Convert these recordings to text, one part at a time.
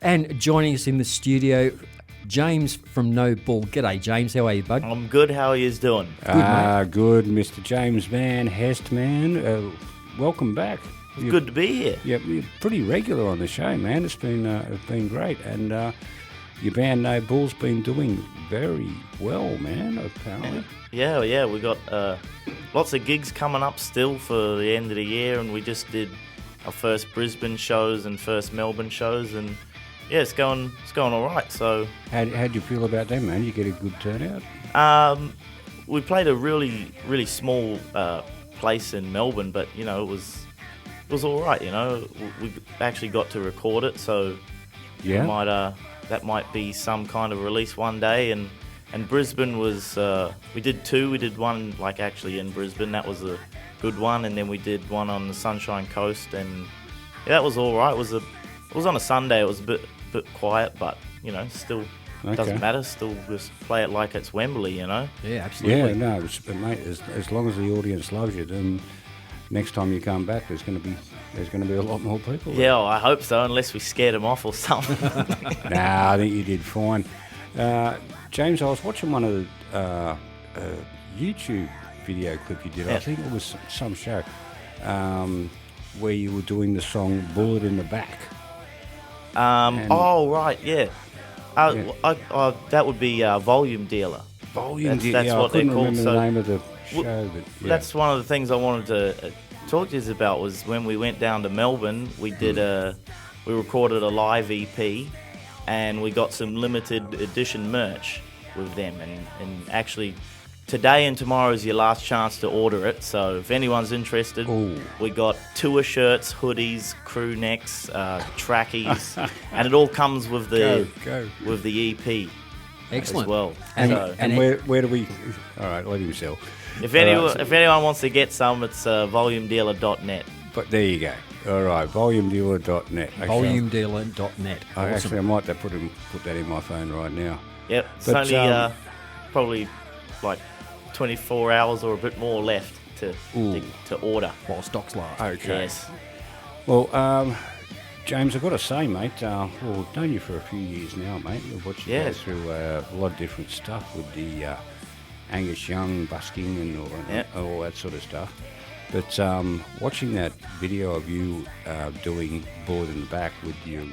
And joining us in the studio, James from No Bull. G'day, James. How are you, bud? I'm good. How are you doing? Good, Mr. James van Hest, man. Welcome back. It's good to be here. You're pretty regular on the show, man. It's been great, and your band No Bull's been doing very well, man. Apparently. Yeah. We got lots of gigs coming up still for the end of the year, and we just did our first Brisbane shows and first Melbourne shows, and yeah, it's going all right. So How'd you feel about them, man? You get a good turnout? We played a really small place in Melbourne, but you know it was all right. You know, we actually got to record it, so Yeah. that might be some kind of release one day. And Brisbane was we did two. We did one like actually in Brisbane. That was a good one, and then we did one on the Sunshine Coast, and yeah, that was all right. It was on a Sunday. It was a bit quiet, but you know, still doesn't matter. Still just play it like it's Wembley, you know. Yeah, absolutely. Yeah, no, mate. As long as the audience loves you, then next time you come back, there's going to be a lot more people. Yeah, well, I hope so. Unless we scared them off or something. Nah, I think you did fine. James, I was watching one of the YouTube video clip you did. I think it was some show where you were doing the song "Bullet in the Back." Oh right, yeah. That would be Volume Dealer. Volume Dealer. That's what I couldn't they're called. remember the name of the show, but yeah. That's one of the things I wanted to talk to you about. Was when we went down to Melbourne, we recorded a live EP, and we got some limited edition merch with them. And actually, today and tomorrow is your last chance to order it. So if anyone's interested, we got tour shirts, hoodies, crew necks, trackies, and it all comes with the with the EP. Excellent. As well. And where do we? All right, let him sell. If anyone wants to get some, it's volumedealer.net. But there you go. All right, volumedealer.net. Volumedealer.net. Actually, I might put that in my phone right now. Yep, it's only probably like 24 hours or a bit more left to order. While stocks last. Okay. Yes. Well, James, I've got to say, mate, we've known you for a few years now, mate. We've watched you go through a lot of different stuff with the Angus Young busking and all that sort of stuff. But watching that video of you doing Bullet in the Back with your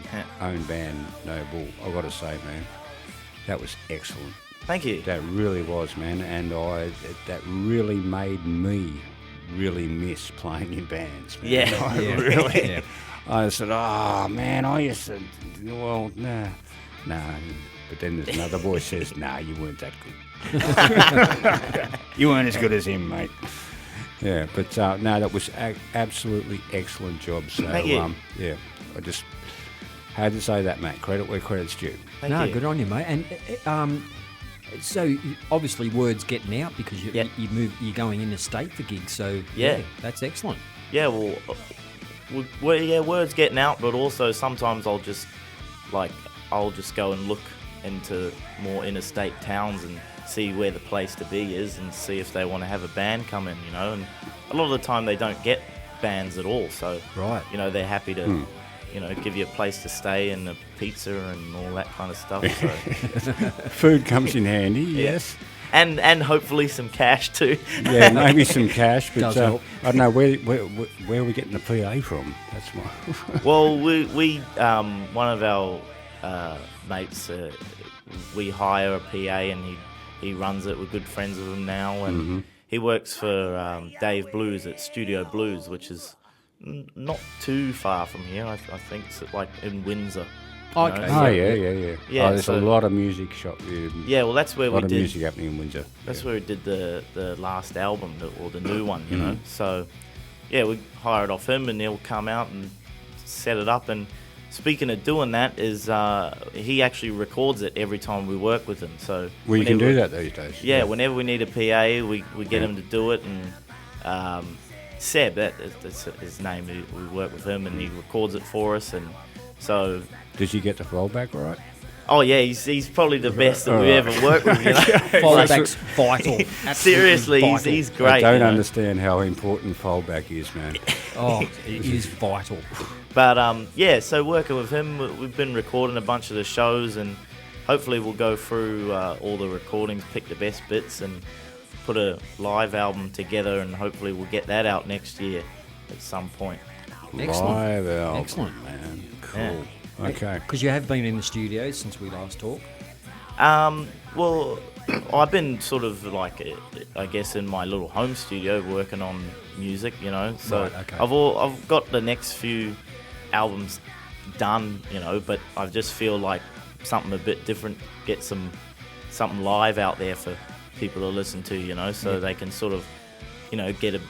own band, No Bull, I've got to say, man, that was excellent. Thank you. That really was, man, and that really made me really miss playing in bands, man. Yeah. Really. Yeah. I said, oh, man, I used to, well, nah. But then there's another voice says, nah, you weren't that good. You weren't as good as him, mate. Yeah, but no, that was absolutely excellent job. So, Thank you. Yeah, I just had to say that, mate. Credit where credit's due. Thank you. Good on you, mate. And so obviously word's getting out because you're going interstate for gigs. So yeah, that's excellent. Yeah, well, word's getting out, but also sometimes I'll just go and look into more interstate towns and see where the place to be is and see if they want to have a band come in, you know. And a lot of the time they don't get bands at all, so you know, they're happy to you know, give you a place to stay and a pizza and all that kind of stuff. So. Food comes in handy, yes. And hopefully some cash too. Yeah, maybe some cash, but Does help. I don't know where are we getting the PA from. That's my. Well, we one of our mates, we hire a PA and he runs it. We're good friends with him now, and he works for Dave Blues at Studio Blues, which is not too far from here. I think it's like in Windsor. Okay. You know, Yeah. There's a lot of music shop. Yeah, well, that's where a lot of music happening in Windsor. That's where we did the last album, or the new one, you know. So, yeah, we hired off him, and he'll come out and set it up. And speaking of doing that, is he actually records it every time we work with him. So you can do that these days. Yeah, whenever we need a PA, we get him to do it. And Seb, that's his name. We work with him, and he records it for us. And so, does he get the rollback right? Oh yeah, he's probably the best that we ever worked with. You know? Fallback's vital. Seriously, vital. he's great. I don't understand how important fallback is, man. Oh, it is vital. But yeah, so working with him, we've been recording a bunch of the shows, and hopefully we'll go through all the recordings, pick the best bits, and put a live album together, and hopefully we'll get that out next year at some point. Excellent. Live album, Excellent. man. Cool. Yeah. Okay. Because you have been in the studio since we last talked. Well, I've been sort of like, I guess, in my little home studio working on music, you know. So Right, okay. I've got the next few albums done, you know, but I just feel like something a bit different, get something live out there for people to listen to, you know, so they can sort of, you know, get a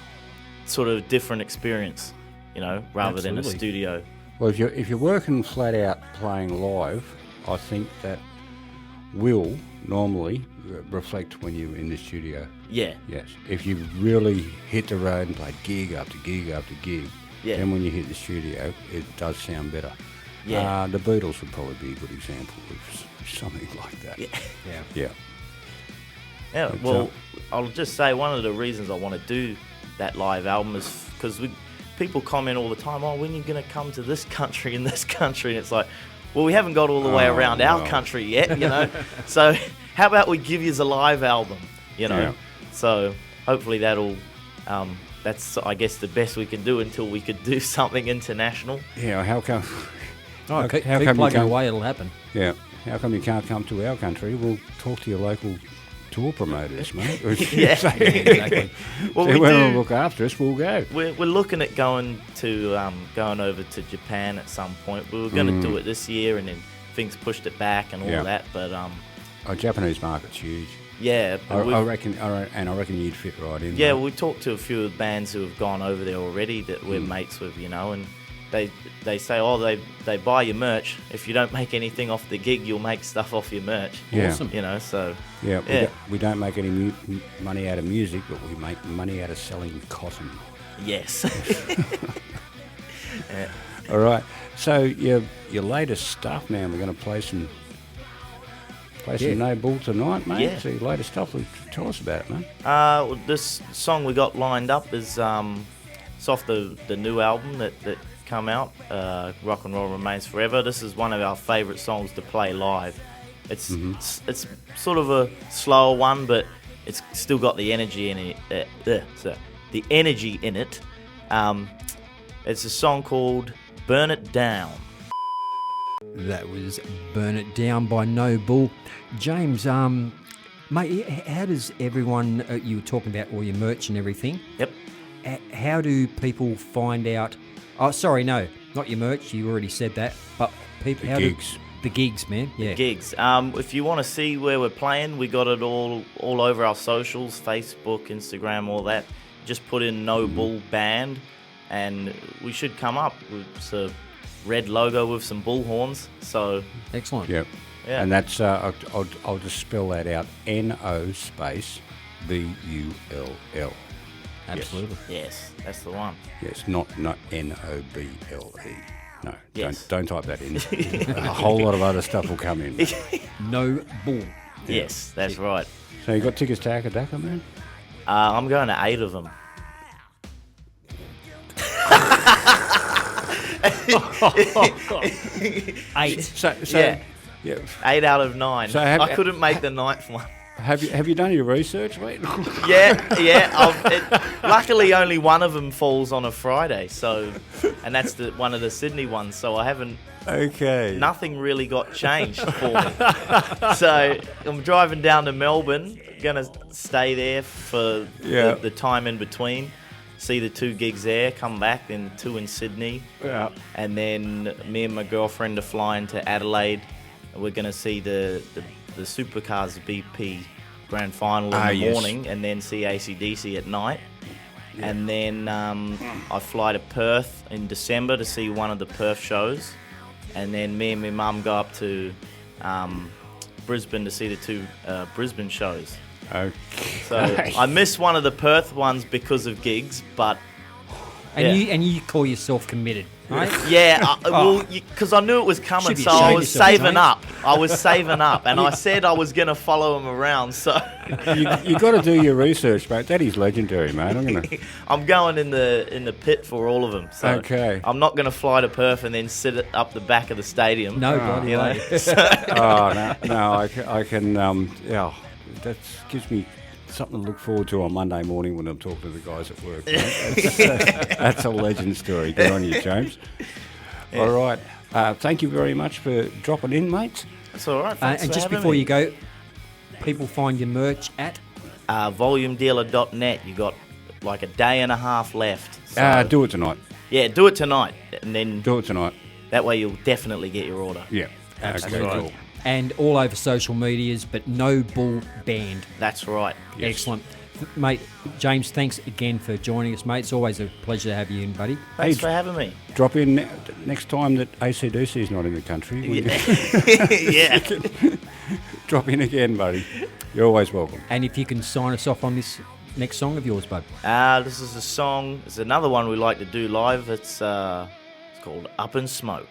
sort of different experience, you know, rather than a Absolutely. studio. Well, if you're working flat out playing live, I think that will normally reflect when you're in the studio. Yeah. Yes. If you really hit the road and played gig after gig after gig, Yeah. then when you hit the studio, it does sound better. Yeah. The Beatles would probably be a good example of something like that. Yeah. Yeah. Yeah. Yeah, But, well, I'll just say one of the reasons I want to do that live album is because people comment all the time, oh, when are you going to come to this country and this country? And it's like, well, we haven't got all the way around our country yet, you know? So how about we give you a live album, you know? Yeah. So hopefully that'll, that's, I guess, the best we can do until we could do something international. Yeah, how come... Oh, keep how come you plugging can't- away, it'll happen. Yeah. How come you can't come to our country? We'll talk to your local tour promoters, mate. Yeah. Exactly. Well, They we will do. look after us, we'll go. We're looking at going over to Japan at some point. We were going to do it this year, and then things pushed it back and all Yeah. that. But Our Japanese market's huge. yeah, but I reckon you'd fit right in. yeah, mate. we talked to a few bands who have gone over there already that we're mates with, you know, and they say, oh, they buy your merch. If you don't make anything off the gig, you'll make stuff off your merch. Yeah. Awesome. You know, so Yeah, Yeah. we don't make any money out of music, but we make money out of selling cotton. yes. All right. So your latest stuff, man. We're going to play some No Bull tonight, mate. Yeah. So your latest stuff. Tell us about it, man. Well, this song we got lined up is it's off the new album that come out, Rock and Roll Remains Forever. This is one of our favourite songs to play live. It's sort of a slower one, but it's still got the energy in it. The energy in it. It's a song called "Burn It Down." That was Burn It Down by No Bull. James, mate, how does everyone, you were talking about all your merch and everything, Yep. how do people find out, oh, sorry, no, not your merch, you already said that, but people, The gigs. The gigs, man, yeah. Gigs. If you want to see where we're playing, we got it all over our socials, Facebook, Instagram, all that. Just put in No Bull Band, and we should come up. It's a red logo with some bull horns. So Excellent. Yep. Yeah. And that's I'll just spell that out. NO space BULL. Absolutely. yes, that's the one. Yes, not NOBLE. No, Yes. don't type that in. A whole lot of other stuff will come in. No Bull. Yes, that's right. So you got tickets to Akadaka, man? I'm going to 8 of them. Eight. So Yeah. yeah. 8 out of 9. So I couldn't make the 9th one. Have you done your research, mate? Yeah. Luckily, only one of them falls on a Friday, and that's one of the Sydney ones. So I haven't. Okay. Nothing really got changed for me. So I'm driving down to Melbourne, gonna stay there for Yeah. the time in between, see the 2 gigs there, come back, then 2 in Sydney, Yeah. and then me and my girlfriend are flying to Adelaide. And we're gonna see the Supercars BP Grand Final in the yes. morning, and then see ACDC at night. Yeah. And then I fly to Perth in December to see one of the Perth shows. And then me and my mum go up to Brisbane to see the 2 Brisbane shows. Okay. So I missed one of the Perth ones because of gigs, but And you call yourself committed. Right? Yeah, because I knew it was coming, Should be so I ashamed was yourself, saving James. up. I was saving up, and I said I was going to follow him around. So You got to do your research, mate. That is legendary, mate. I'm going in the pit for all of them. So Okay. I'm not going to fly to Perth and then sit it up the back of the stadium. No, bloody you know. way. I can. That gives me something to look forward to on Monday morning when I'm talking to the guys at work. Mate. That's a legend story. Good on you, James. Yeah. All right. Thank you very much for dropping in, mates. That's all right. Thanks And for just having before me. you go, people find your merch at? Volumedealer.net. You got like a day and a half left. So, Do it tonight. yeah, do it tonight, and then Do it tonight. that way you'll definitely get your order. Yeah. Absolutely. Okay, cool. And all over social medias, but No Bull Band. That's right. Yes. Excellent. Mate, James, thanks again for joining us, mate. It's always a pleasure to have you in, buddy. Thanks Hey, for having me. Drop in next time that ACDC is not in the country. Will you? Yeah. Drop in again, buddy. You're always welcome. And if you can sign us off on this next song of yours, bud. This is a song. It's another one we like to do live. It's called Up in Smoke.